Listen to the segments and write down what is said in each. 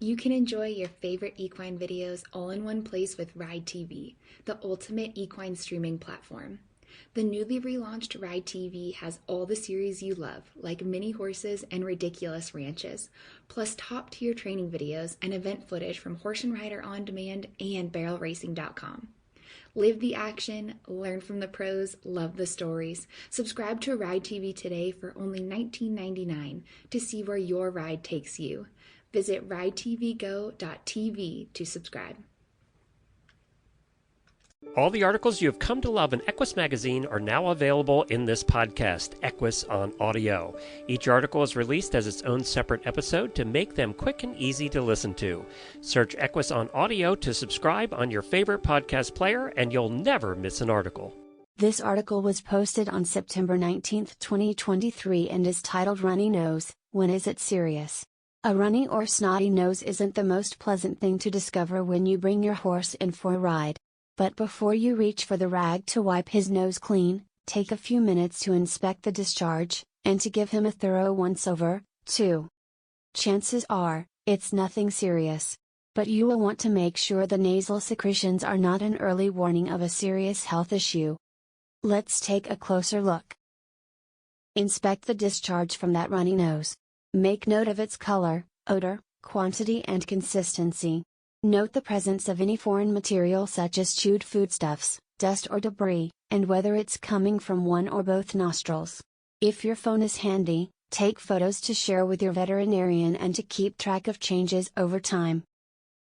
You can enjoy your favorite equine videos all in one place with Ride TV, the ultimate equine streaming platform. The newly relaunched Ride TV has all the series you love, like mini horses and ridiculous ranches, plus top-tier training videos and event footage from Horse and Rider On Demand and barrelracing.com. Live the action, learn from the pros, love the stories. Subscribe to Ride TV today for only $19.99 to see where your ride takes you. Visit ridetvgo.tv to subscribe. All the articles you have come to love in Equus magazine are now available in this podcast, Equus on Audio. Each article is released as its own separate episode to make them quick and easy to listen to. Search Equus on Audio to subscribe on your favorite podcast player, and you'll never miss an article. This article was posted on September 19, 2023 and is titled Runny Nose, When Is It Serious? A runny or snotty nose isn't the most pleasant thing to discover when you bring your horse in for a ride. But before you reach for the rag to wipe his nose clean, take a few minutes to inspect the discharge, and to give him a thorough once-over, too. Chances are, it's nothing serious. But you will want to make sure the nasal secretions are not an early warning of a serious health issue. Let's take a closer look. Inspect the discharge from that runny nose. Make note of its color, odor, quantity and consistency. Note the presence of any foreign material such as chewed foodstuffs, dust or debris, and whether it's coming from one or both nostrils. If your phone is handy, take photos to share with your veterinarian and to keep track of changes over time.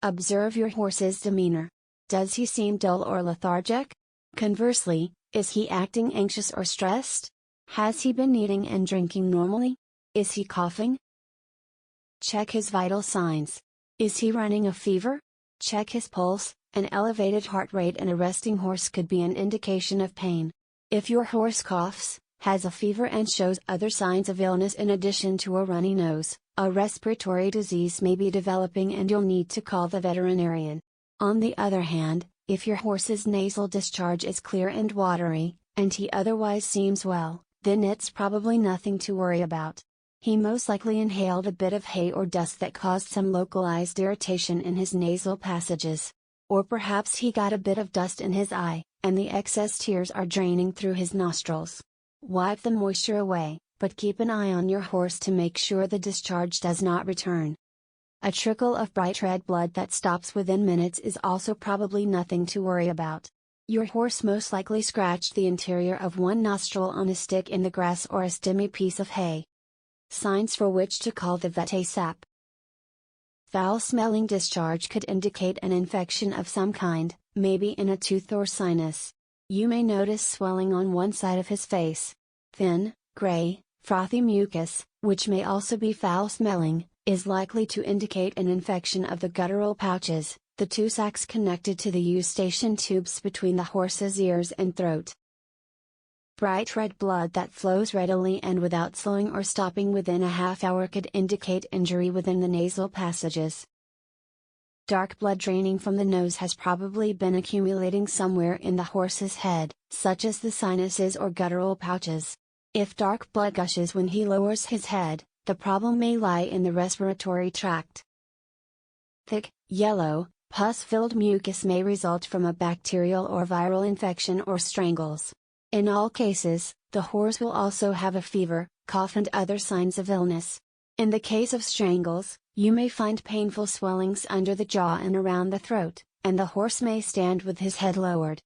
Observe your horse's demeanor. Does he seem dull or lethargic? Conversely, is he acting anxious or stressed? Has he been eating and drinking normally? Is he coughing? Check his vital signs. Is he running a fever? Check his pulse. An elevated heart rate in a resting horse could be an indication of pain. If your horse coughs, has a fever and shows other signs of illness in addition to a runny nose, a respiratory disease may be developing and you'll need to call the veterinarian. On the other hand, if your horse's nasal discharge is clear and watery, and he otherwise seems well, then it's probably nothing to worry about. He most likely inhaled a bit of hay or dust that caused some localized irritation in his nasal passages. Or perhaps he got a bit of dust in his eye, and the excess tears are draining through his nostrils. Wipe the moisture away, but keep an eye on your horse to make sure the discharge does not return. A trickle of bright red blood that stops within minutes is also probably nothing to worry about. Your horse most likely scratched the interior of one nostril on a stick in the grass or a stemmy piece of hay. Signs for which to call the vet ASAP. Foul-smelling discharge could indicate an infection of some kind, maybe in a tooth or sinus. You may notice swelling on one side of his face. Thin, gray, frothy mucus, which may also be foul-smelling, is likely to indicate an infection of the guttural pouches, the two sacs connected to the eustachian tubes between the horse's ears and throat. Bright red blood that flows readily and without slowing or stopping within a half hour could indicate injury within the nasal passages. Dark blood draining from the nose has probably been accumulating somewhere in the horse's head, such as the sinuses or guttural pouches. If dark blood gushes when he lowers his head, the problem may lie in the respiratory tract. Thick, yellow, pus-filled mucus may result from a bacterial or viral infection or strangles. In all cases, the horse will also have a fever, cough and other signs of illness. In the case of strangles, you may find painful swellings under the jaw and around the throat, and the horse may stand with his head lowered.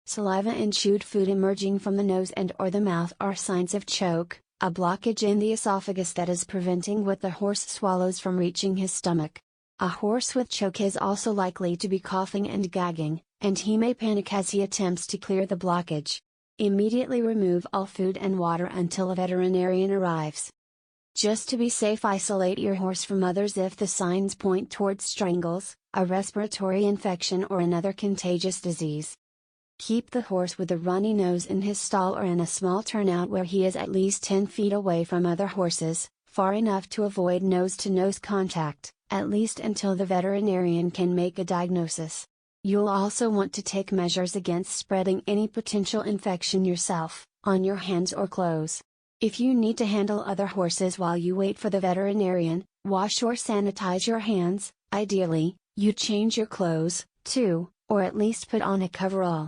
Saliva and chewed food emerging from the nose and or the mouth are signs of choke, a blockage in the esophagus that is preventing what the horse swallows from reaching his stomach. A horse with choke is also likely to be coughing and gagging, and he may panic as he attempts to clear the blockage. Immediately remove all food and water until a veterinarian arrives. Just to be safe, isolate your horse from others if the signs point towards strangles, a respiratory infection or another contagious disease. Keep the horse with a runny nose in his stall or in a small turnout where he is at least 10 feet away from other horses, far enough to avoid nose-to-nose contact, at least until the veterinarian can make a diagnosis. You'll also want to take measures against spreading any potential infection yourself, on your hands or clothes. If you need to handle other horses while you wait for the veterinarian, Wash or sanitize your hands. Ideally, you change your clothes, too, or at least put on a coverall.